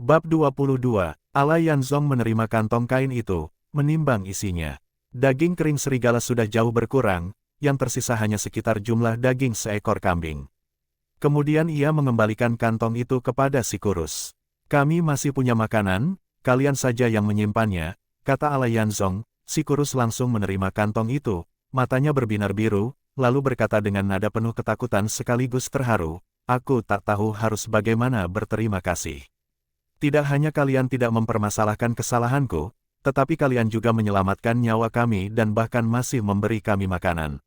Bab 22, Ala Yanzong menerima kantong kain itu, menimbang isinya. Daging kering serigala sudah jauh berkurang, yang tersisa hanya sekitar jumlah daging seekor kambing. Kemudian ia mengembalikan kantong itu kepada si kurus. Kami masih punya makanan, kalian saja yang menyimpannya, kata Ala Yanzong. Si kurus langsung menerima kantong itu, matanya berbinar biru, lalu berkata dengan nada penuh ketakutan sekaligus terharu, aku tak tahu harus bagaimana berterima kasih. Tidak hanya kalian tidak mempermasalahkan kesalahanku, tetapi kalian juga menyelamatkan nyawa kami dan bahkan masih memberi kami makanan.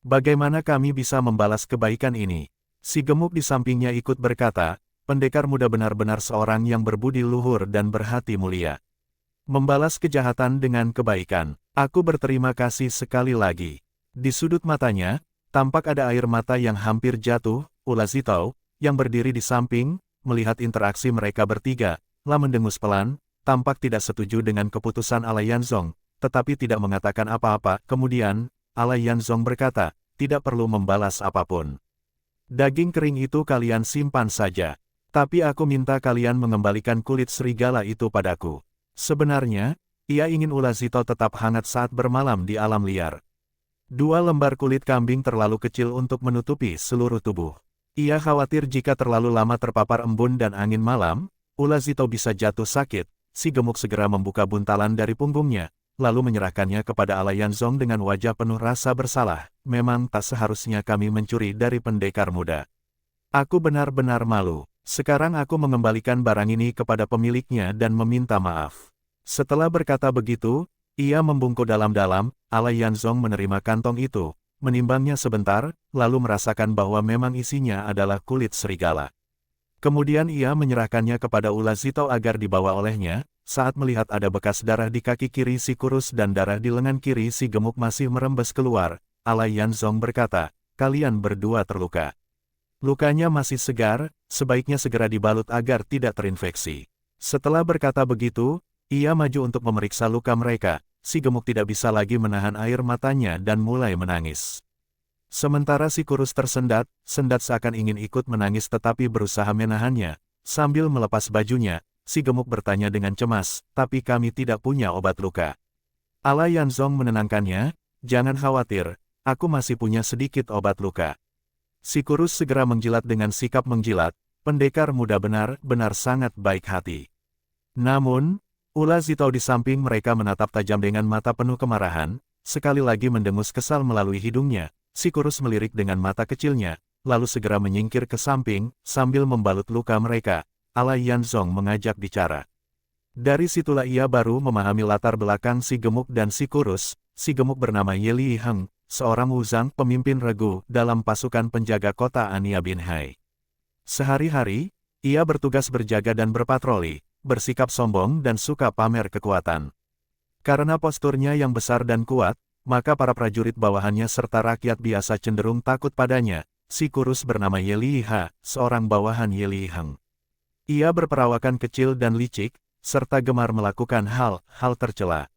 Bagaimana kami bisa membalas kebaikan ini? Si gemuk di sampingnya ikut berkata, pendekar muda benar-benar seorang yang berbudi luhur dan berhati mulia. Membalas kejahatan dengan kebaikan. Aku berterima kasih sekali lagi. Di sudut matanya, tampak ada air mata yang hampir jatuh. Ula Zitao, yang berdiri di samping, melihat interaksi mereka bertiga, lalu mendengus pelan, tampak tidak setuju dengan keputusan Ala Yanzong, tetapi tidak mengatakan apa-apa. Kemudian, Ala Yanzong berkata, tidak perlu membalas apapun. Daging kering itu kalian simpan saja. Tapi aku minta kalian mengembalikan kulit serigala itu padaku. Sebenarnya, ia ingin Ula Zitao tetap hangat saat bermalam di alam liar. 2 lembar kulit kambing terlalu kecil untuk menutupi seluruh tubuh. Ia khawatir jika terlalu lama terpapar embun dan angin malam, Ula Zitao bisa jatuh sakit. Si gemuk segera membuka buntalan dari punggungnya, lalu menyerahkannya kepada Ala Yanzong dengan wajah penuh rasa bersalah. Memang tak seharusnya kami mencuri dari pendekar muda. Aku benar-benar malu. Sekarang aku mengembalikan barang ini kepada pemiliknya dan meminta maaf. Setelah berkata begitu, ia membungkuk dalam-dalam. Ala Yanzong menerima kantong itu, menimbangnya sebentar, lalu merasakan bahwa memang isinya adalah kulit serigala. Kemudian ia menyerahkannya kepada Ula Zitao agar dibawa olehnya. Saat melihat ada bekas darah di kaki kiri si kurus dan darah di lengan kiri si gemuk masih merembes keluar, Ala Yanzong berkata, kalian berdua terluka. Lukanya masih segar, sebaiknya segera dibalut agar tidak terinfeksi. Setelah berkata begitu, ia maju untuk memeriksa luka mereka. Si gemuk tidak bisa lagi menahan air matanya dan mulai menangis. Sementara si kurus tersendat, seakan ingin ikut menangis tetapi berusaha menahannya. Sambil melepas bajunya, si gemuk bertanya dengan cemas, tapi kami tidak punya obat luka. Ala Yanzong menenangkannya, jangan khawatir, aku masih punya sedikit obat luka. Si kurus segera menjilat dengan sikap menjilat, pendekar muda benar-benar sangat baik hati. Namun, Ula Zitao di samping mereka menatap tajam dengan mata penuh kemarahan, sekali lagi mendengus kesal melalui hidungnya. Si kurus melirik dengan mata kecilnya, lalu segera menyingkir ke samping, sambil membalut luka mereka. Ala Yanzong mengajak bicara. Dari situlah ia baru memahami latar belakang si gemuk dan si kurus. Si gemuk bernama Ye Liheng, seorang wuzang pemimpin regu dalam pasukan penjaga kota Ania Binhai. Sehari-hari, ia bertugas berjaga dan berpatroli, bersikap sombong dan suka pamer kekuatan. Karena posturnya yang besar dan kuat, maka para prajurit bawahannya serta rakyat biasa cenderung takut padanya. Si kurus bernama Ye Liha, seorang bawahan Ye Liheng. Ia berperawakan kecil dan licik, serta gemar melakukan hal-hal tercela.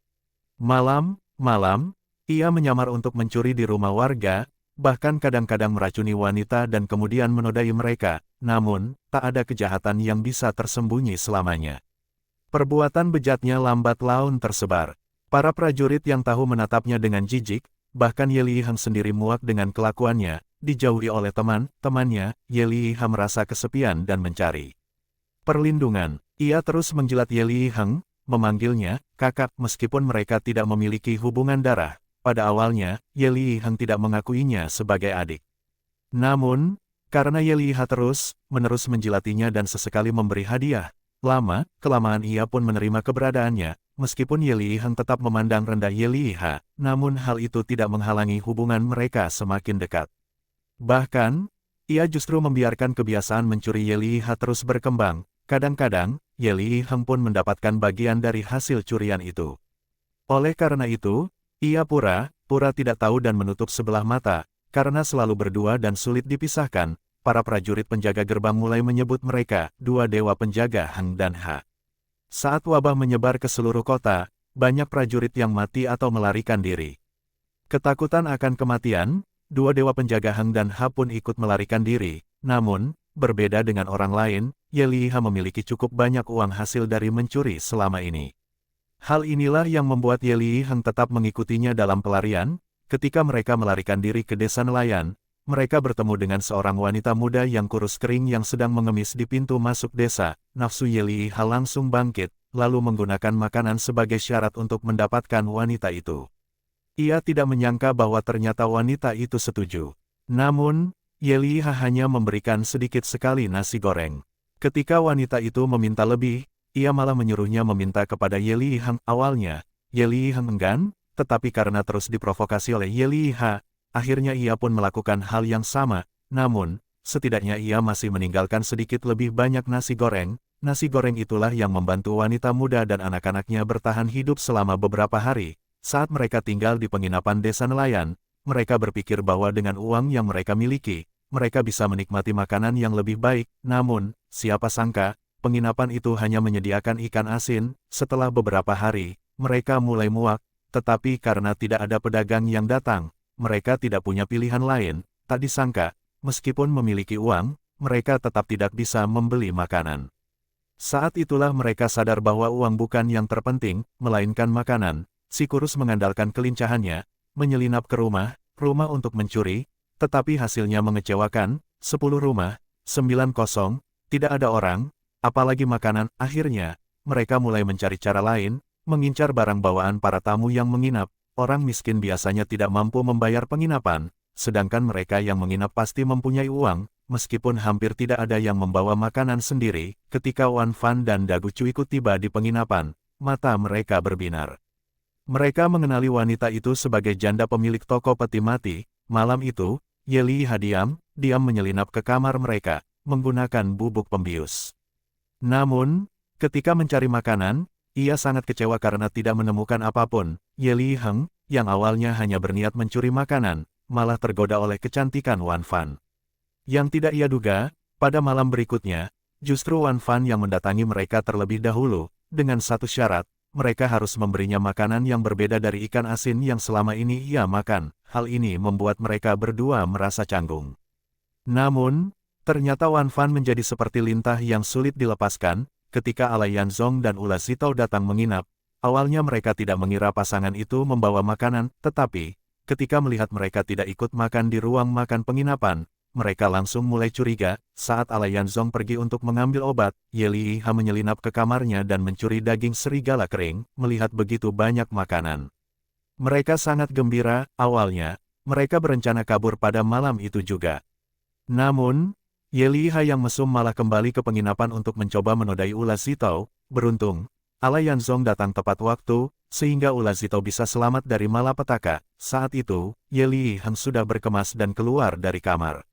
Malam-malam, ia menyamar untuk mencuri di rumah warga, bahkan kadang-kadang meracuni wanita dan kemudian menodai mereka, namun, tak ada kejahatan yang bisa tersembunyi selamanya. Perbuatan bejatnya lambat laun tersebar. Para prajurit yang tahu menatapnya dengan jijik, bahkan Ye Liheng sendiri muak dengan kelakuannya, dijauhi oleh teman-temannya. Ye Liha merasa kesepian dan mencari perlindungan. Ia terus menjilat Ye Liheng, memanggilnya kakak meskipun mereka tidak memiliki hubungan darah. Pada awalnya, Ye Liheng tidak mengakuinya sebagai adik. Namun, karena Ye Liha terus-menerus menjilatinya dan sesekali memberi hadiah, lama-kelamaan ia pun menerima keberadaannya. Meskipun Ye Liheng tetap memandang rendah Ye Liha, namun hal itu tidak menghalangi hubungan mereka semakin dekat. Bahkan, ia justru membiarkan kebiasaan mencuri Ye Liha terus berkembang. Kadang-kadang, Ye Liheng pun mendapatkan bagian dari hasil curian itu. Oleh karena itu, ia pura-pura tidak tahu dan menutup sebelah mata, karena selalu berdua dan sulit dipisahkan. Para prajurit penjaga gerbang mulai menyebut mereka, dua dewa penjaga Heng dan Ha. Saat wabah menyebar ke seluruh kota, banyak prajurit yang mati atau melarikan diri. Ketakutan akan kematian, dua dewa penjaga Heng dan Ha pun ikut melarikan diri. Namun, berbeda dengan orang lain, Ye Liha memiliki cukup banyak uang hasil dari mencuri selama ini. Hal inilah yang membuat Ye Liheng tetap mengikutinya dalam pelarian. Ketika mereka melarikan diri ke desa nelayan, mereka bertemu dengan seorang wanita muda yang kurus kering yang sedang mengemis di pintu masuk desa. Nafsu Ye Liha langsung bangkit, lalu menggunakan makanan sebagai syarat untuk mendapatkan wanita itu. Ia tidak menyangka bahwa ternyata wanita itu setuju. Namun, Ye Liha hanya memberikan sedikit sekali nasi goreng. Ketika wanita itu meminta lebih, ia malah menyuruhnya meminta kepada Ye Liheng. Awalnya, Ye Liheng enggan, tetapi karena terus diprovokasi oleh Ye Liha, akhirnya ia pun melakukan hal yang sama. Namun, setidaknya ia masih meninggalkan sedikit lebih banyak nasi goreng. Nasi goreng itulah yang membantu wanita muda dan anak-anaknya bertahan hidup selama beberapa hari. Saat mereka tinggal di penginapan desa nelayan, mereka berpikir bahwa dengan uang yang mereka miliki, mereka bisa menikmati makanan yang lebih baik. Namun, siapa sangka, penginapan itu hanya menyediakan ikan asin. Setelah beberapa hari, mereka mulai muak, tetapi karena tidak ada pedagang yang datang, mereka tidak punya pilihan lain. Tak disangka, meskipun memiliki uang, mereka tetap tidak bisa membeli makanan. Saat itulah mereka sadar bahwa uang bukan yang terpenting, melainkan makanan. Si kurus mengandalkan kelincahannya, menyelinap ke rumah untuk mencuri, tetapi hasilnya mengecewakan. 10 rumah, 9 kosong, tidak ada orang, apalagi makanan. Akhirnya, mereka mulai mencari cara lain, mengincar barang bawaan para tamu yang menginap. Orang miskin biasanya tidak mampu membayar penginapan, sedangkan mereka yang menginap pasti mempunyai uang. Meskipun hampir tidak ada yang membawa makanan sendiri, ketika Wan Fan dan Dagu Cu ikut tiba di penginapan, mata mereka berbinar. Mereka mengenali wanita itu sebagai janda pemilik toko peti mati. Malam itu, Ye Liha diam menyelinap ke kamar mereka, menggunakan bubuk pembius. Namun, ketika mencari makanan, ia sangat kecewa karena tidak menemukan apapun. Ye Liheng, yang awalnya hanya berniat mencuri makanan, malah tergoda oleh kecantikan Wan Fan. Yang tidak ia duga, pada malam berikutnya, justru Wan Fan yang mendatangi mereka terlebih dahulu, dengan satu syarat, mereka harus memberinya makanan yang berbeda dari ikan asin yang selama ini ia makan. Hal ini membuat mereka berdua merasa canggung. Namun, ternyata Wan Fan menjadi seperti lintah yang sulit dilepaskan. Ketika Alai Yanzong dan Ula Zitao datang menginap, awalnya mereka tidak mengira pasangan itu membawa makanan, tetapi, ketika melihat mereka tidak ikut makan di ruang makan penginapan, mereka langsung mulai curiga. Saat Alai Yanzong pergi untuk mengambil obat, Ye Liha menyelinap ke kamarnya dan mencuri daging serigala kering. Melihat begitu banyak makanan, mereka sangat gembira. Awalnya, mereka berencana kabur pada malam itu juga. Namun, Ye Liha yang mesum malah kembali ke penginapan untuk mencoba menodai Ula Zitao. Beruntung, Alai Yanzong datang tepat waktu, sehingga Ula Zitao bisa selamat dari malapetaka. Saat itu, Ye Liheng sudah berkemas dan keluar dari kamar.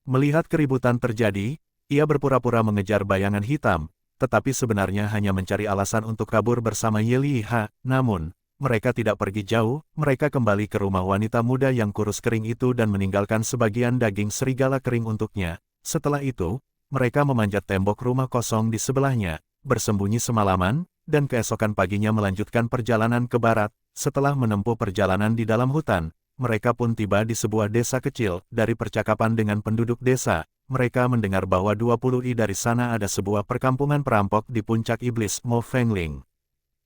Melihat keributan terjadi, ia berpura-pura mengejar bayangan hitam, tetapi sebenarnya hanya mencari alasan untuk kabur bersama Ye Liha. Namun, mereka tidak pergi jauh. Mereka kembali ke rumah wanita muda yang kurus kering itu dan meninggalkan sebagian daging serigala kering untuknya. Setelah itu, mereka memanjat tembok rumah kosong di sebelahnya, bersembunyi semalaman, dan keesokan paginya melanjutkan perjalanan ke barat. Setelah menempuh perjalanan di dalam hutan, mereka pun tiba di sebuah desa kecil. Dari percakapan dengan penduduk desa, mereka mendengar bahwa 20 li dari sana ada sebuah perkampungan perampok di puncak iblis Mo Fengling.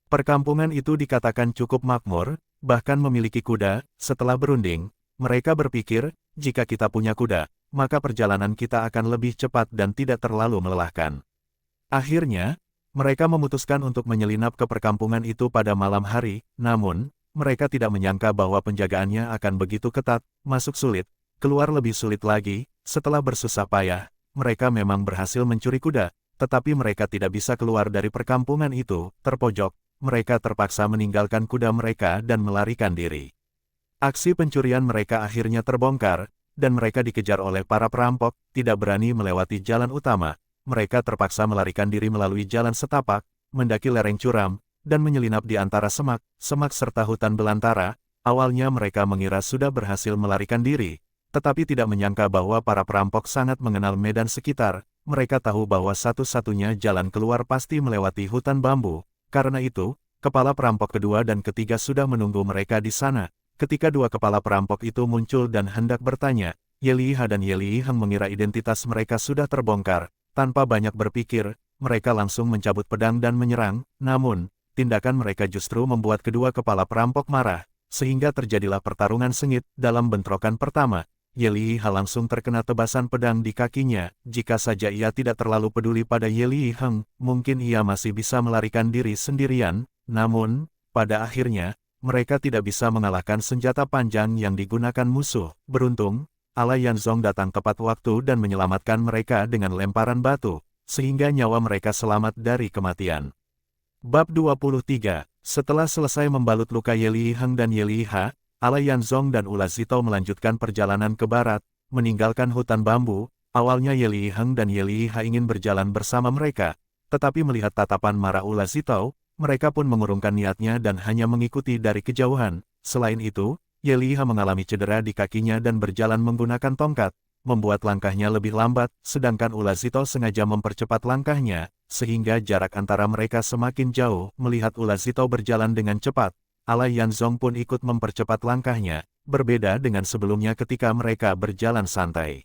Perkampungan itu dikatakan cukup makmur, bahkan memiliki kuda. Setelah berunding, mereka berpikir, jika kita punya kuda, maka perjalanan kita akan lebih cepat dan tidak terlalu melelahkan. Akhirnya, mereka memutuskan untuk menyelinap ke perkampungan itu pada malam hari. Namun, mereka tidak menyangka bahwa penjagaannya akan begitu ketat. Masuk sulit, keluar lebih sulit lagi. Setelah bersusah payah, mereka memang berhasil mencuri kuda, tetapi mereka tidak bisa keluar dari perkampungan itu. Terpojok, mereka terpaksa meninggalkan kuda mereka dan melarikan diri. Aksi pencurian mereka akhirnya terbongkar, dan mereka dikejar oleh para perampok. Tidak berani melewati jalan utama, mereka terpaksa melarikan diri melalui jalan setapak, mendaki lereng curam, dan menyelinap di antara semak serta hutan belantara. Awalnya mereka mengira sudah berhasil melarikan diri, tetapi tidak menyangka bahwa para perampok sangat mengenal medan sekitar. Mereka tahu bahwa satu-satunya jalan keluar pasti melewati hutan bambu. Karena itu, kepala perampok kedua dan ketiga sudah menunggu mereka di sana. Ketika dua kepala perampok itu muncul dan hendak bertanya, Ye Liha dan Ye Liheng mengira identitas mereka sudah terbongkar, tanpa banyak berpikir, mereka langsung mencabut pedang dan menyerang, namun, tindakan mereka justru membuat kedua kepala perampok marah, sehingga terjadilah pertarungan sengit. Dalam bentrokan pertama, Ye Liyiha langsung terkena tebasan pedang di kakinya. Jika saja ia tidak terlalu peduli pada Ye Liyiheng, mungkin ia masih bisa melarikan diri sendirian, namun, pada akhirnya, mereka tidak bisa mengalahkan senjata panjang yang digunakan musuh. Beruntung, Ala Yanzong datang tepat waktu dan menyelamatkan mereka dengan lemparan batu, sehingga nyawa mereka selamat dari kematian. Bab 23. Setelah selesai membalut luka Ye Liyiheng dan Ye Liyiha, Ala Yanzong dan Ula Zitao melanjutkan perjalanan ke barat, meninggalkan hutan bambu. Awalnya Ye Liyiheng dan Ye Liyiha ingin berjalan bersama mereka, tetapi melihat tatapan marah Ula Zitao, mereka pun mengurungkan niatnya dan hanya mengikuti dari kejauhan. Selain itu, Ye Liyiha mengalami cedera di kakinya dan berjalan menggunakan tongkat, membuat langkahnya lebih lambat, sedangkan Ula Zitao sengaja mempercepat langkahnya, sehingga jarak antara mereka semakin jauh. Melihat Ula Zitao berjalan dengan cepat, Ala Yanzong pun ikut mempercepat langkahnya, berbeda dengan sebelumnya ketika mereka berjalan santai.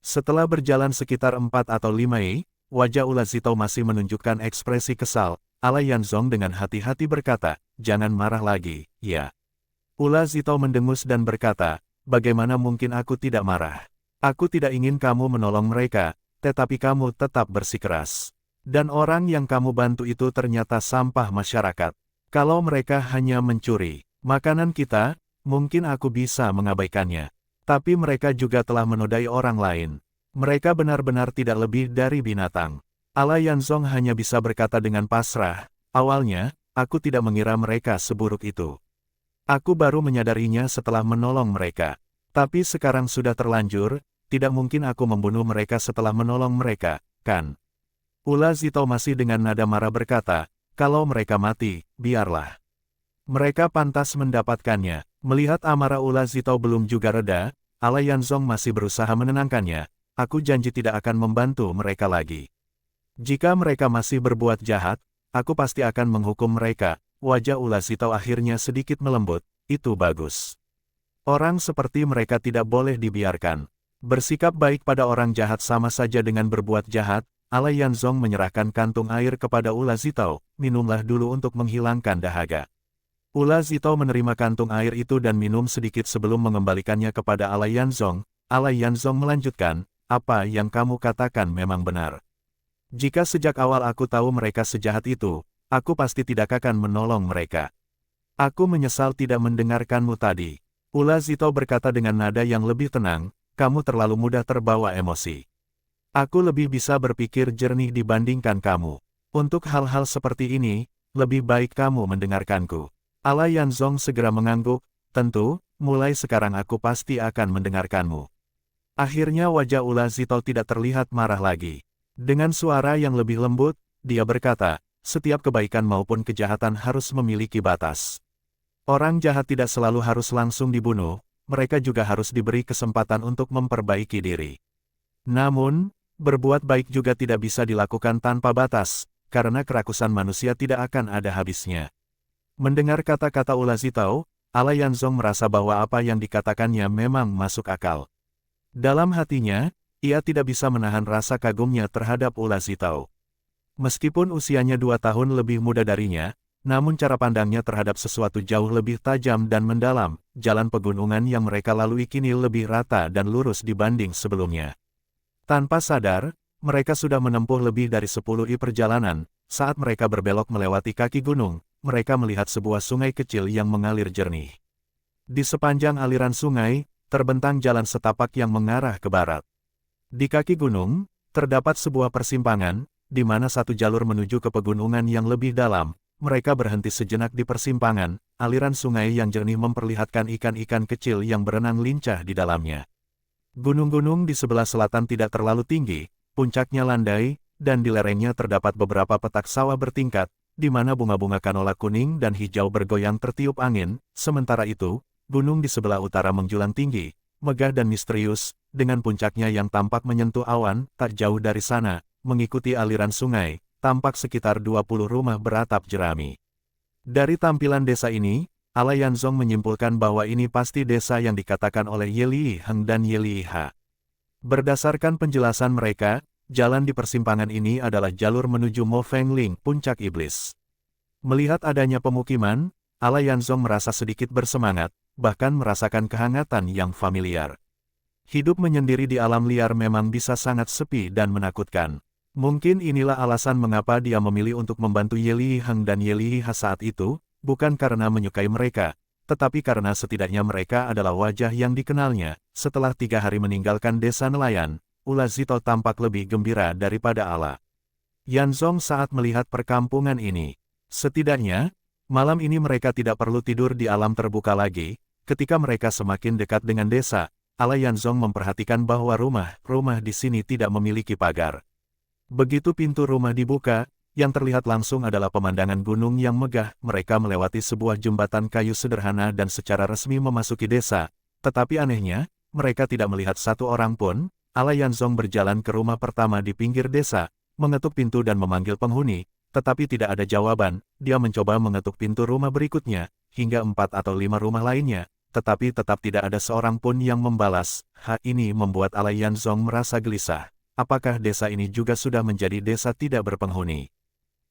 Setelah berjalan sekitar 4 atau 5 wajah Ula Zitao masih menunjukkan ekspresi kesal. Ala Yanzong dengan hati-hati berkata, "Jangan marah lagi, ya." Ula Zitao mendengus dan berkata, "Bagaimana mungkin aku tidak marah? Aku tidak ingin kamu menolong mereka, tetapi kamu tetap bersikeras. Dan orang yang kamu bantu itu ternyata sampah masyarakat. Kalau mereka hanya mencuri makanan kita, mungkin aku bisa mengabaikannya. Tapi mereka juga telah menodai orang lain. Mereka benar-benar tidak lebih dari binatang." Ala Yanzong hanya bisa berkata dengan pasrah, "Awalnya, aku tidak mengira mereka seburuk itu. Aku baru menyadarinya setelah menolong mereka. Tapi sekarang sudah terlanjur, tidak mungkin aku membunuh mereka setelah menolong mereka, kan?" Ula Zitao masih dengan nada marah berkata, "Kalau mereka mati, biarlah. Mereka pantas mendapatkannya." Melihat amarah Ula Zitao belum juga reda, Ala Yanzong masih berusaha menenangkannya, "Aku janji tidak akan membantu mereka lagi. Jika mereka masih berbuat jahat, aku pasti akan menghukum mereka." Wajah Ula Zitao akhirnya sedikit melembut, "Itu bagus. Orang seperti mereka tidak boleh dibiarkan. Bersikap baik pada orang jahat sama saja dengan berbuat jahat." Ala Yanzong menyerahkan kantung air kepada Ula Zitao, "Minumlah dulu untuk menghilangkan dahaga." Ula Zitao menerima kantung air itu dan minum sedikit sebelum mengembalikannya kepada Ala Yanzong. Ala Yanzong melanjutkan, "Apa yang kamu katakan memang benar. Jika sejak awal aku tahu mereka sejahat itu, aku pasti tidak akan menolong mereka. Aku menyesal tidak mendengarkanmu tadi." Ula Zitao berkata dengan nada yang lebih tenang, "Kamu terlalu mudah terbawa emosi. Aku lebih bisa berpikir jernih dibandingkan kamu. Untuk hal-hal seperti ini, lebih baik kamu mendengarkanku." Ala Yanzong segera mengangguk, "Tentu, mulai sekarang aku pasti akan mendengarkanmu." Akhirnya wajah Ula Zitao tidak terlihat marah lagi. Dengan suara yang lebih lembut, dia berkata, "Setiap kebaikan maupun kejahatan harus memiliki batas. Orang jahat tidak selalu harus langsung dibunuh, mereka juga harus diberi kesempatan untuk memperbaiki diri. Namun, berbuat baik juga tidak bisa dilakukan tanpa batas, karena kerakusan manusia tidak akan ada habisnya." Mendengar kata-kata Ula Zitao, Ala Yanzong merasa bahwa apa yang dikatakannya memang masuk akal. Dalam hatinya, ia tidak bisa menahan rasa kagumnya terhadap Ula Zitao. Meskipun usianya 2 tahun lebih muda darinya, namun cara pandangnya terhadap sesuatu jauh lebih tajam dan mendalam. Jalan pegunungan yang mereka lalui kini lebih rata dan lurus dibanding sebelumnya. Tanpa sadar, mereka sudah menempuh lebih dari 10 perjalanan. Saat mereka berbelok melewati kaki gunung, mereka melihat sebuah sungai kecil yang mengalir jernih. Di sepanjang aliran sungai, terbentang jalan setapak yang mengarah ke barat. Di kaki gunung, terdapat sebuah persimpangan, di mana satu jalur menuju ke pegunungan yang lebih dalam. Mereka berhenti sejenak di persimpangan, aliran sungai yang jernih memperlihatkan ikan-ikan kecil yang berenang lincah di dalamnya. Gunung-gunung di sebelah selatan tidak terlalu tinggi, puncaknya landai, dan di lerengnya terdapat beberapa petak sawah bertingkat, di mana bunga-bunga kanola kuning dan hijau bergoyang tertiup angin. Sementara itu, gunung di sebelah utara menjulang tinggi, megah dan misterius, dengan puncaknya yang tampak menyentuh awan. Tak jauh dari sana, mengikuti aliran sungai, tampak sekitar 20 rumah beratap jerami. Dari tampilan desa ini, Ala Yanzong menyimpulkan bahwa ini pasti desa yang dikatakan oleh Ye Liyiheng dan Ye Liyiha. Berdasarkan penjelasan mereka, jalan di persimpangan ini adalah jalur menuju Mo Fengling, puncak iblis. Melihat adanya pemukiman, Ala Yanzong merasa sedikit bersemangat, bahkan merasakan kehangatan yang familiar. Hidup menyendiri di alam liar memang bisa sangat sepi dan menakutkan. Mungkin inilah alasan mengapa dia memilih untuk membantu Ye Liheng dan Ye Liha saat itu, bukan karena menyukai mereka, tetapi karena setidaknya mereka adalah wajah yang dikenalnya. Setelah 3 hari meninggalkan desa nelayan, Ula Zito tampak lebih gembira daripada Ala Yanzong saat melihat perkampungan ini. Setidaknya, malam ini mereka tidak perlu tidur di alam terbuka lagi. Ketika mereka semakin dekat dengan desa, Ala Yanzong memperhatikan bahwa rumah di sini tidak memiliki pagar. Begitu pintu rumah dibuka, yang terlihat langsung adalah pemandangan gunung yang megah. Mereka melewati sebuah jembatan kayu sederhana dan secara resmi memasuki desa. Tetapi anehnya, mereka tidak melihat satu orang pun. Ala Yanzong berjalan ke rumah pertama di pinggir desa, mengetuk pintu dan memanggil penghuni, tetapi tidak ada jawaban. Dia mencoba mengetuk pintu rumah berikutnya, hingga 4 atau 5 rumah lainnya, tetapi tetap tidak ada seorang pun yang membalas. Hal ini membuat Ala Yanzong merasa gelisah. Apakah desa ini juga sudah menjadi desa tidak berpenghuni?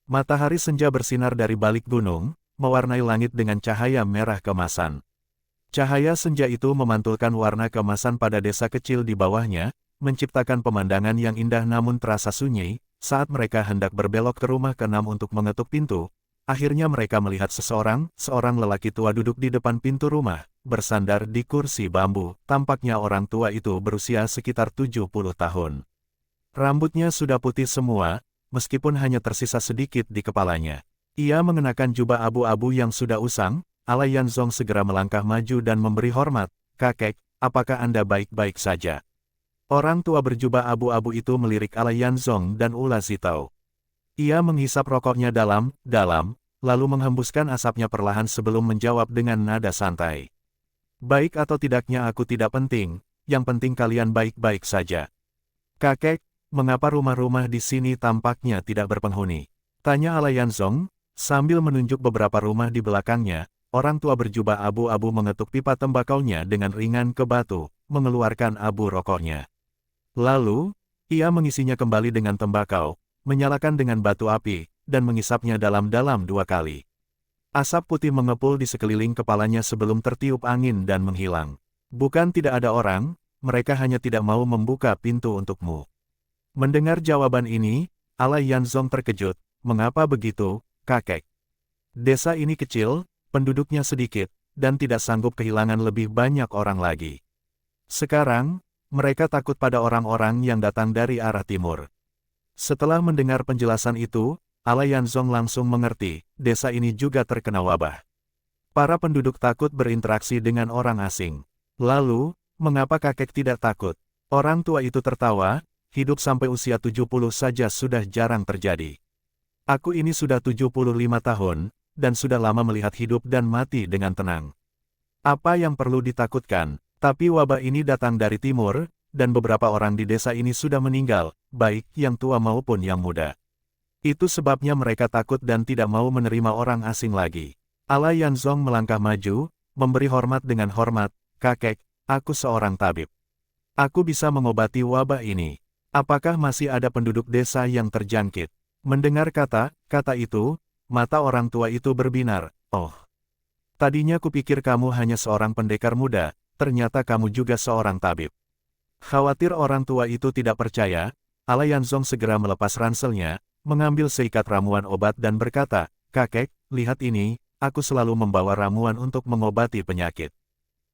Matahari senja bersinar dari balik gunung, mewarnai langit dengan cahaya merah kemasan. Cahaya senja itu memantulkan warna kemasan pada desa kecil di bawahnya, menciptakan pemandangan yang indah namun terasa sunyi. Saat mereka hendak berbelok ke rumah ke-6 untuk mengetuk pintu, akhirnya mereka melihat seorang lelaki tua duduk di depan pintu rumah, bersandar di kursi bambu. Tampaknya orang tua itu berusia sekitar 70 tahun. Rambutnya sudah putih semua, meskipun hanya tersisa sedikit di kepalanya. Ia mengenakan jubah abu-abu yang sudah usang. Ala Yanzong segera melangkah maju dan memberi hormat. "Kakek, apakah Anda baik-baik saja?" Orang tua berjubah abu-abu itu melirik Ala Yanzong dan Ula Zito. Ia menghisap rokoknya dalam, lalu menghembuskan asapnya perlahan sebelum menjawab dengan nada santai. "Baik atau tidaknya aku tidak penting, yang penting kalian baik-baik saja." "Kakek, mengapa rumah-rumah di sini tampaknya tidak berpenghuni?" tanya Ala Yanzong, sambil menunjuk beberapa rumah di belakangnya. Orang tua berjubah abu-abu mengetuk pipa tembakaunya dengan ringan ke batu, mengeluarkan abu rokoknya. Lalu, ia mengisinya kembali dengan tembakau, menyalakan dengan batu api, dan mengisapnya dalam-dalam 2 kali. Asap putih mengepul di sekeliling kepalanya sebelum tertiup angin dan menghilang. "Bukan tidak ada orang, mereka hanya tidak mau membuka pintu untukmu." Mendengar jawaban ini, Ala Yanzong terkejut. "Mengapa begitu, kakek? Desa ini kecil, penduduknya sedikit, dan tidak sanggup kehilangan lebih banyak orang lagi. Sekarang, mereka takut pada orang-orang yang datang dari arah timur." Setelah mendengar penjelasan itu, Ala Yanzong langsung mengerti, desa ini juga terkena wabah. Para penduduk takut berinteraksi dengan orang asing. "Lalu, mengapa kakek tidak takut?" Orang tua itu tertawa, "Hidup sampai usia 70 saja sudah jarang terjadi. Aku ini sudah 75 tahun, dan sudah lama melihat hidup dan mati dengan tenang. Apa yang perlu ditakutkan? Tapi wabah ini datang dari timur, dan beberapa orang di desa ini sudah meninggal, baik yang tua maupun yang muda. Itu sebabnya mereka takut dan tidak mau menerima orang asing lagi." Ala Yanzong melangkah maju, memberi hormat dengan hormat. "Kakek, aku seorang tabib. Aku bisa mengobati wabah ini. Apakah masih ada penduduk desa yang terjangkit?" Mendengar kata itu, mata orang tua itu berbinar. "Oh, tadinya kupikir kamu hanya seorang pendekar muda, ternyata kamu juga seorang tabib." Khawatir orang tua itu tidak percaya, Ala Yanzong segera melepas ranselnya, mengambil seikat ramuan obat dan berkata, "Kakek, lihat ini, aku selalu membawa ramuan untuk mengobati penyakit."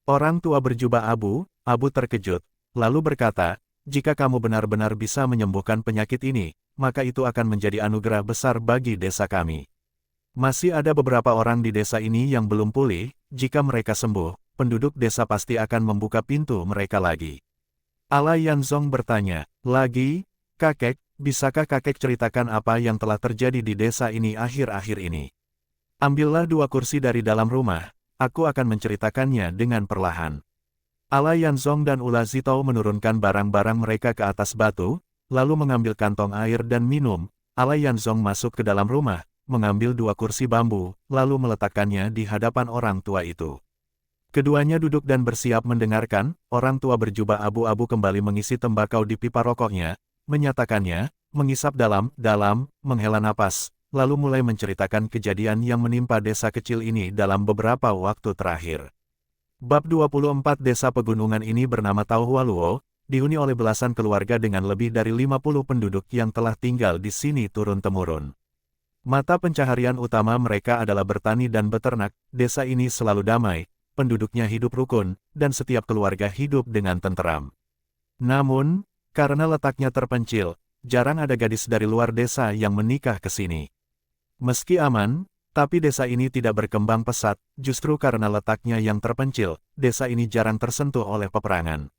Orang tua berjubah abu terkejut, lalu berkata, "Jika kamu benar-benar bisa menyembuhkan penyakit ini, maka itu akan menjadi anugerah besar bagi desa kami. Masih ada beberapa orang di desa ini yang belum pulih, jika mereka sembuh, penduduk desa pasti akan membuka pintu mereka lagi." Ala Yanzong bertanya, "Lagi, kakek, bisakah kakek ceritakan apa yang telah terjadi di desa ini akhir-akhir ini? Ambillah 2 kursi dari dalam rumah, aku akan menceritakannya dengan perlahan." Ala Yanzong dan Ula Zito menurunkan barang-barang mereka ke atas batu, lalu mengambil kantong air dan minum. Ala Yanzong masuk ke dalam rumah, mengambil 2 kursi bambu, lalu meletakkannya di hadapan orang tua itu. Keduanya duduk dan bersiap mendengarkan. Orang tua berjubah abu-abu kembali mengisi tembakau di pipa rokoknya, menyatakannya, mengisap dalam-dalam, menghela napas, lalu mulai menceritakan kejadian yang menimpa desa kecil ini dalam beberapa waktu terakhir. Bab 24 Desa pegunungan ini bernama Tauhualuo, dihuni oleh belasan keluarga dengan lebih dari 50 penduduk yang telah tinggal di sini turun-temurun. Mata pencaharian utama mereka adalah bertani dan beternak. Desa ini selalu damai, penduduknya hidup rukun, dan setiap keluarga hidup dengan tenteram. Namun, karena letaknya terpencil, jarang ada gadis dari luar desa yang menikah ke sini. Meski aman, tapi desa ini tidak berkembang pesat, justru karena letaknya yang terpencil, desa ini jarang tersentuh oleh peperangan.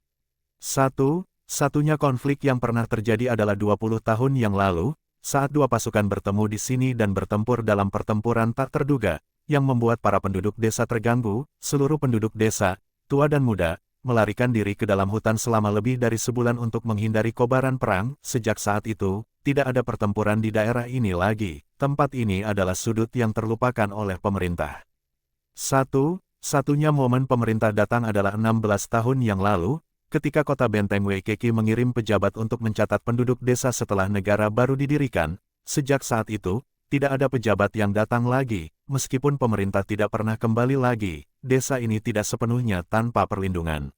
Satunya konflik yang pernah terjadi adalah 20 tahun yang lalu, saat dua pasukan bertemu di sini dan bertempur dalam pertempuran tak terduga, yang membuat para penduduk desa terganggu. Seluruh penduduk desa, tua dan muda, melarikan diri ke dalam hutan selama lebih dari sebulan untuk menghindari kobaran perang. Sejak saat itu, tidak ada pertempuran di daerah ini lagi. Tempat ini adalah sudut yang terlupakan oleh pemerintah. Satunya momen pemerintah datang adalah 16 tahun yang lalu, ketika kota Benteng Waikiki mengirim pejabat untuk mencatat penduduk desa setelah negara baru didirikan. Sejak saat itu, tidak ada pejabat yang datang lagi. Meskipun pemerintah tidak pernah kembali lagi, desa ini tidak sepenuhnya tanpa perlindungan.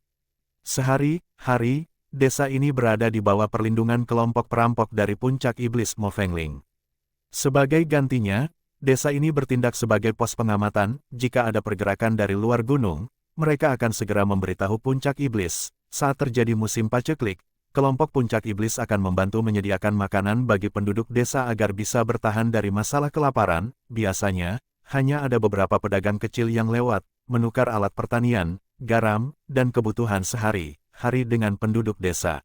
Sehari-hari, desa ini berada di bawah perlindungan kelompok perampok dari puncak iblis Mofengling. Sebagai gantinya, desa ini bertindak sebagai pos pengamatan. Jika ada pergerakan dari luar gunung, mereka akan segera memberitahu puncak iblis. Saat terjadi musim paceklik, kelompok puncak iblis akan membantu menyediakan makanan bagi penduduk desa agar bisa bertahan dari masalah kelaparan. Biasanya, hanya ada beberapa pedagang kecil yang lewat, menukar alat pertanian, garam, dan kebutuhan sehari-hari dengan penduduk desa.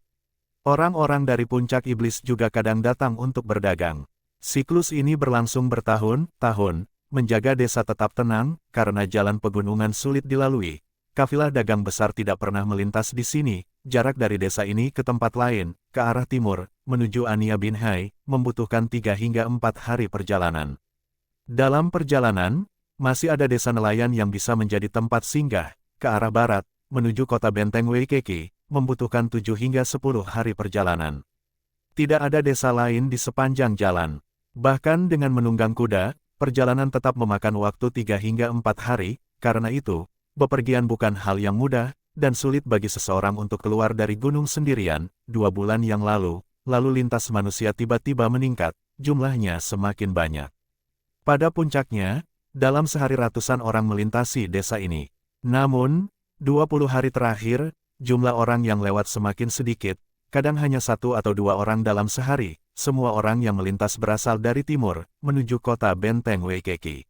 Orang-orang dari puncak iblis juga kadang datang untuk berdagang. Siklus ini berlangsung bertahun-tahun, menjaga desa tetap tenang, karena jalan pegunungan sulit dilalui. Kafilah dagang besar tidak pernah melintas di sini. Jarak dari desa ini ke tempat lain, ke arah timur, menuju Ania Binhai, membutuhkan 3 hingga 4 hari perjalanan. Dalam perjalanan, masih ada desa nelayan yang bisa menjadi tempat singgah. Ke arah barat, menuju kota Benteng Waikiki, membutuhkan 7 hingga 10 hari perjalanan. Tidak ada desa lain di sepanjang jalan. Bahkan dengan menunggang kuda, perjalanan tetap memakan waktu 3 hingga 4 hari. Karena itu, bepergian bukan hal yang mudah, dan sulit bagi seseorang untuk keluar dari gunung sendirian. 2 bulan yang lalu lintas manusia tiba-tiba meningkat, jumlahnya semakin banyak. Pada puncaknya, dalam sehari ratusan orang melintasi desa ini. Namun, 20 hari terakhir, jumlah orang yang lewat semakin sedikit, kadang hanya 1 atau 2 orang dalam sehari. Semua orang yang melintas berasal dari timur, menuju kota Benteng Waikiki.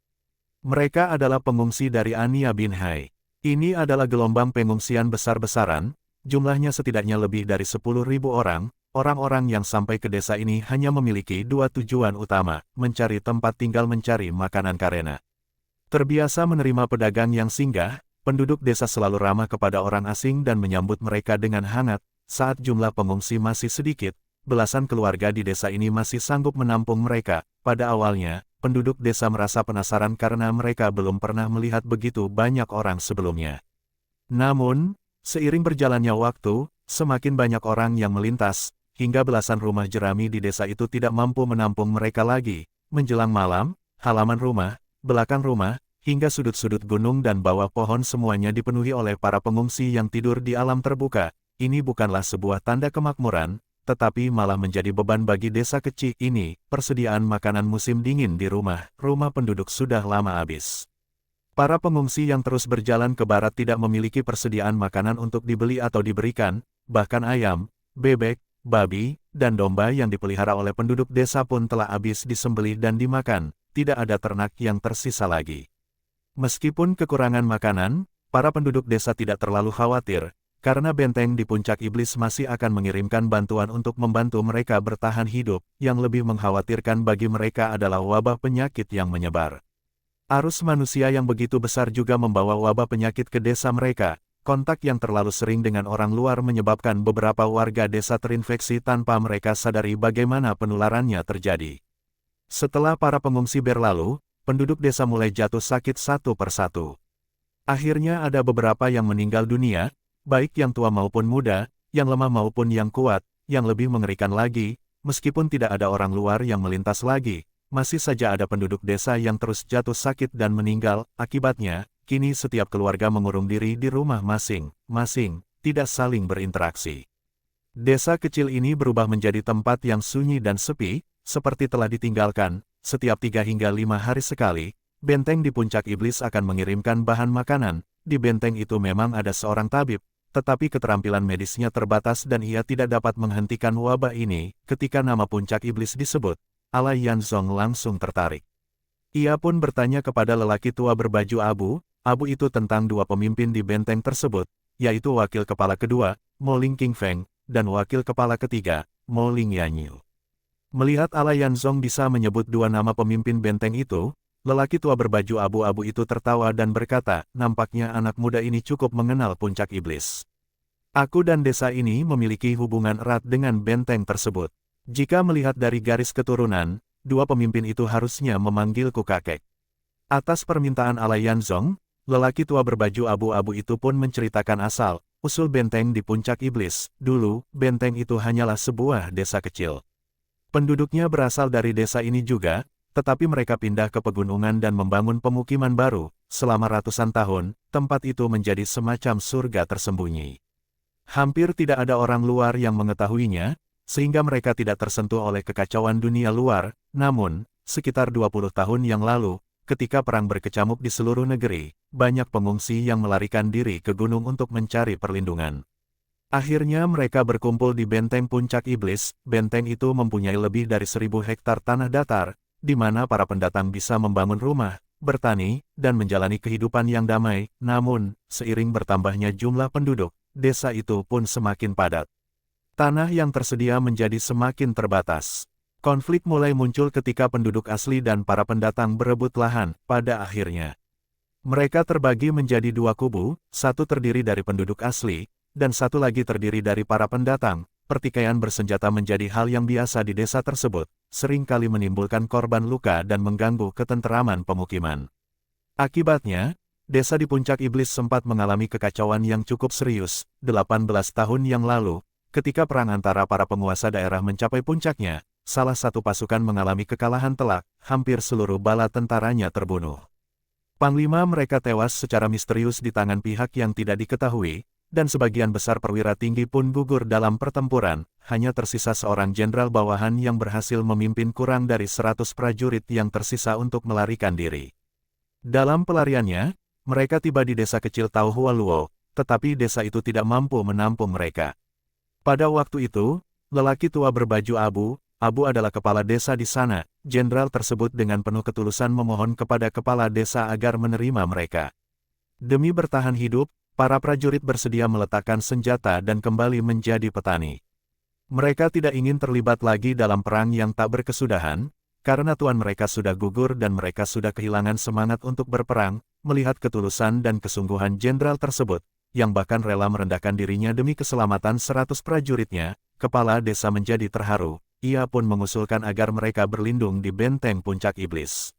Mereka adalah pengungsi dari Ania Binhai. Ini adalah gelombang pengungsian besar-besaran, jumlahnya setidaknya lebih dari 10.000 orang. Orang-orang yang sampai ke desa ini hanya memiliki 2 tujuan utama, mencari tempat tinggal, mencari makanan karena terbiasa menerima pedagang yang singgah. Penduduk desa selalu ramah kepada orang asing dan menyambut mereka dengan hangat. Saat jumlah pengungsi masih sedikit, belasan keluarga di desa ini masih sanggup menampung mereka. Pada awalnya, penduduk desa merasa penasaran karena mereka belum pernah melihat begitu banyak orang sebelumnya. Namun, seiring berjalannya waktu, semakin banyak orang yang melintas, hingga belasan rumah jerami di desa itu tidak mampu menampung mereka lagi. Menjelang malam, halaman rumah, belakang rumah, hingga sudut-sudut gunung dan bawah pohon semuanya dipenuhi oleh para pengungsi yang tidur di alam terbuka. Ini bukanlah sebuah tanda kemakmuran, tetapi malah menjadi beban bagi desa kecil ini. Persediaan makanan musim dingin di rumah penduduk sudah lama habis. Para pengungsi yang terus berjalan ke barat tidak memiliki persediaan makanan untuk dibeli atau diberikan, bahkan ayam, bebek, babi, dan domba yang dipelihara oleh penduduk desa pun telah habis disembelih dan dimakan. Tidak ada ternak yang tersisa lagi. Meskipun kekurangan makanan, para penduduk desa tidak terlalu khawatir, karena benteng di puncak iblis masih akan mengirimkan bantuan untuk membantu mereka bertahan hidup. Yang lebih mengkhawatirkan bagi mereka adalah wabah penyakit yang menyebar. Arus manusia yang begitu besar juga membawa wabah penyakit ke desa mereka. Kontak yang terlalu sering dengan orang luar menyebabkan beberapa warga desa terinfeksi tanpa mereka sadari bagaimana penularannya terjadi. Setelah para pengungsi berlalu, penduduk desa mulai jatuh sakit satu persatu. Akhirnya ada beberapa yang meninggal dunia, baik yang tua maupun muda, yang lemah maupun yang kuat. yang lebih mengerikan lagi, meskipun tidak ada orang luar yang melintas lagi, masih saja ada penduduk desa yang terus jatuh sakit dan meninggal. Akibatnya, kini setiap keluarga mengurung diri di rumah masing-masing, tidak saling berinteraksi. Desa kecil ini berubah menjadi tempat yang sunyi dan sepi, seperti telah ditinggalkan. Setiap 3 hingga 5 hari sekali, benteng di puncak iblis akan mengirimkan bahan makanan. Di benteng itu memang ada seorang tabib, tetapi keterampilan medisnya terbatas dan ia tidak dapat menghentikan wabah ini. Ketika nama puncak iblis disebut, Ala Yanzong langsung tertarik. Ia pun bertanya kepada lelaki tua berbaju abu itu tentang 2 pemimpin di benteng tersebut, yaitu wakil kepala kedua, Mo Ling Qingfeng, dan wakil kepala ketiga, Mo Ling Yanyu. Melihat Ala Yanzong bisa menyebut 2 nama pemimpin benteng itu, lelaki tua berbaju abu-abu itu tertawa dan berkata, nampaknya anak muda ini cukup mengenal puncak iblis. Aku dan desa ini memiliki hubungan erat dengan benteng tersebut. Jika melihat dari garis keturunan, 2 pemimpin itu harusnya memanggilku kakek. Atas permintaan Ala Yanzong, lelaki tua berbaju abu-abu itu pun menceritakan asal-usul benteng di puncak iblis. Dulu, benteng itu hanyalah sebuah desa kecil. Penduduknya berasal dari desa ini juga, tetapi mereka pindah ke pegunungan dan membangun pemukiman baru. Selama ratusan tahun, tempat itu menjadi semacam surga tersembunyi. Hampir tidak ada orang luar yang mengetahuinya, sehingga mereka tidak tersentuh oleh kekacauan dunia luar. Namun, sekitar 20 tahun yang lalu, ketika perang berkecamuk di seluruh negeri, banyak pengungsi yang melarikan diri ke gunung untuk mencari perlindungan. Akhirnya mereka berkumpul di benteng puncak iblis. Benteng itu mempunyai lebih dari 1000 hektar tanah datar, di mana para pendatang bisa membangun rumah, bertani, dan menjalani kehidupan yang damai. Namun, seiring bertambahnya jumlah penduduk, desa itu pun semakin padat. Tanah yang tersedia menjadi semakin terbatas. Konflik mulai muncul ketika penduduk asli dan para pendatang berebut lahan. Pada akhirnya, mereka terbagi menjadi 2 kubu, satu terdiri dari penduduk asli, dan satu lagi terdiri dari para pendatang. Pertikaian bersenjata menjadi hal yang biasa di desa tersebut, sering kali menimbulkan korban luka dan mengganggu ketenteraman pemukiman. Akibatnya, desa di puncak iblis sempat mengalami kekacauan yang cukup serius. 18 tahun yang lalu, ketika perang antara para penguasa daerah mencapai puncaknya, salah satu pasukan mengalami kekalahan telak, hampir seluruh bala tentaranya terbunuh. Panglima mereka tewas secara misterius di tangan pihak yang tidak diketahui, dan sebagian besar perwira tinggi pun gugur dalam pertempuran. Hanya tersisa seorang jenderal bawahan yang berhasil memimpin kurang dari 100 prajurit yang tersisa untuk melarikan diri. Dalam pelariannya, mereka tiba di desa kecil Tau Hualuo, tetapi desa itu tidak mampu menampung mereka. Pada waktu itu, lelaki tua berbaju abu adalah kepala desa di sana. Jenderal tersebut dengan penuh ketulusan memohon kepada kepala desa agar menerima mereka. Demi bertahan hidup, para prajurit bersedia meletakkan senjata dan kembali menjadi petani. Mereka tidak ingin terlibat lagi dalam perang yang tak berkesudahan, karena tuan mereka sudah gugur dan mereka sudah kehilangan semangat untuk berperang. Melihat ketulusan dan kesungguhan jenderal tersebut, yang bahkan rela merendahkan dirinya demi keselamatan 100 prajuritnya, kepala desa menjadi terharu. Ia pun mengusulkan agar mereka berlindung di benteng puncak iblis.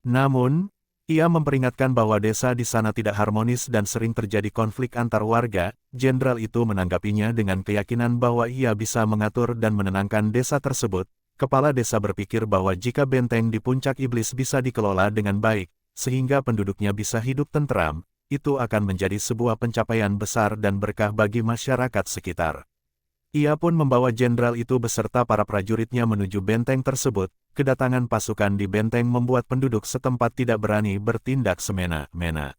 Namun, ia memperingatkan bahwa desa di sana tidak harmonis dan sering terjadi konflik antar warga. Jenderal itu menanggapinya dengan keyakinan bahwa ia bisa mengatur dan menenangkan desa tersebut. Kepala desa berpikir bahwa jika benteng di puncak iblis bisa dikelola dengan baik, sehingga penduduknya bisa hidup tentram, itu akan menjadi sebuah pencapaian besar dan berkah bagi masyarakat sekitar. Ia pun membawa jenderal itu beserta para prajuritnya menuju benteng tersebut. Kedatangan pasukan di benteng membuat penduduk setempat tidak berani bertindak semena-mena.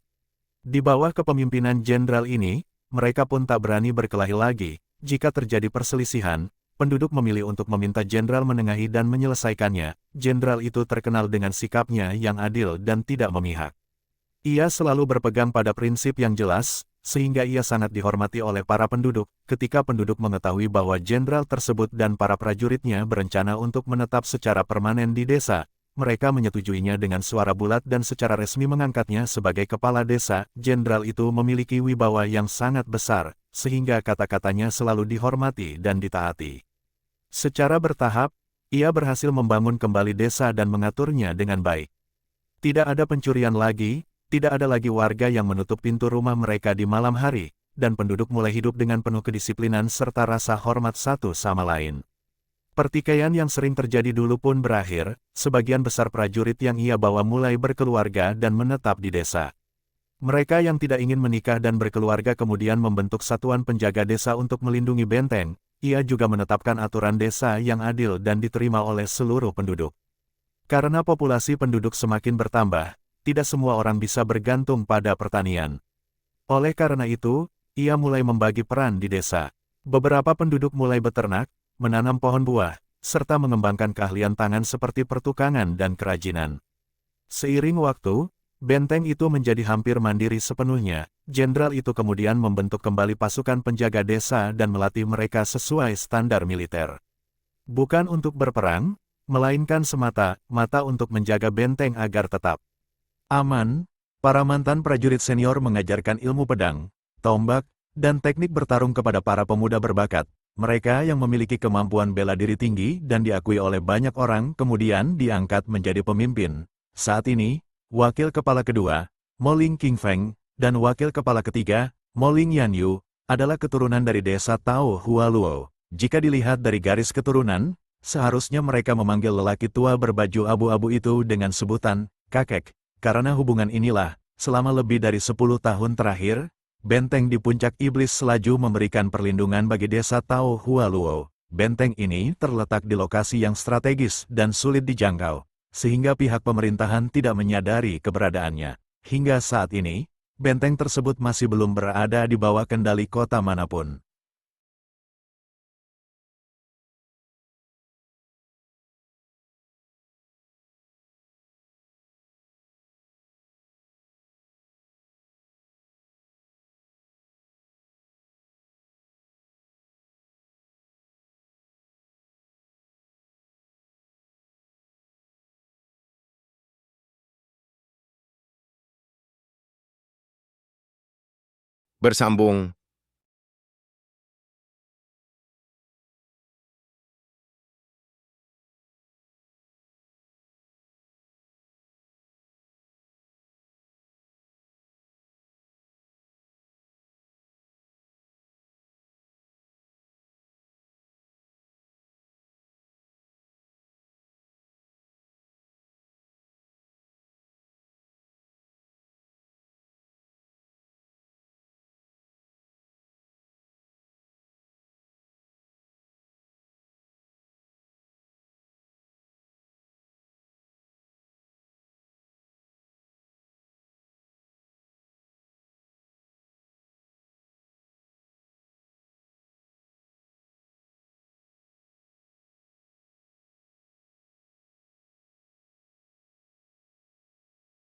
Di bawah kepemimpinan jenderal ini, mereka pun tak berani berkelahi lagi. Jika terjadi perselisihan, penduduk memilih untuk meminta jenderal menengahi dan menyelesaikannya. Jenderal itu terkenal dengan sikapnya yang adil dan tidak memihak. Ia selalu berpegang pada prinsip yang jelas, sehingga ia sangat dihormati oleh para penduduk. Ketika penduduk mengetahui bahwa jenderal tersebut dan para prajuritnya berencana untuk menetap secara permanen di desa, mereka menyetujuinya dengan suara bulat dan secara resmi mengangkatnya sebagai kepala desa. Jenderal itu memiliki wibawa yang sangat besar, sehingga kata-katanya selalu dihormati dan ditaati. Secara bertahap, ia berhasil membangun kembali desa dan mengaturnya dengan baik. Tidak ada pencurian lagi. Tidak ada lagi warga yang menutup pintu rumah mereka di malam hari. dan penduduk mulai hidup dengan penuh kedisiplinan serta rasa hormat satu sama lain. Pertikaian yang sering terjadi dulu pun berakhir, sebagian besar prajurit yang ia bawa mulai berkeluarga dan menetap di desa. Mereka yang tidak ingin menikah dan berkeluarga kemudian membentuk satuan penjaga desa untuk melindungi benteng. Ia juga menetapkan aturan desa yang adil dan diterima oleh seluruh penduduk. Karena populasi penduduk semakin bertambah, tidak semua orang bisa bergantung pada pertanian. Oleh karena itu, ia mulai membagi peran di desa. Beberapa penduduk mulai beternak, menanam pohon buah, serta mengembangkan keahlian tangan seperti pertukangan dan kerajinan. Seiring waktu, benteng itu menjadi hampir mandiri sepenuhnya. Jenderal itu kemudian membentuk kembali pasukan penjaga desa dan melatih mereka sesuai standar militer. Bukan untuk berperang, melainkan semata-mata untuk menjaga benteng agar tetap aman. Para mantan prajurit senior mengajarkan ilmu pedang, tombak, dan teknik bertarung kepada para pemuda berbakat. Mereka yang memiliki kemampuan bela diri tinggi dan diakui oleh banyak orang kemudian diangkat menjadi pemimpin. Saat ini, wakil kepala kedua, Moling Qingfeng, dan wakil kepala ketiga, Moling Yanyu, adalah keturunan dari desa Tao Hualuo. Jika dilihat dari garis keturunan, seharusnya mereka memanggil lelaki tua berbaju abu-abu itu dengan sebutan kakek. Karena hubungan inilah, selama lebih dari 10 tahun terakhir, benteng di puncak iblis selaju memberikan perlindungan bagi desa Tao Hualuo. Benteng ini terletak di lokasi yang strategis dan sulit dijangkau, sehingga pihak pemerintahan tidak menyadari keberadaannya. Hingga saat ini, benteng tersebut masih belum berada di bawah kendali kota manapun. Bersambung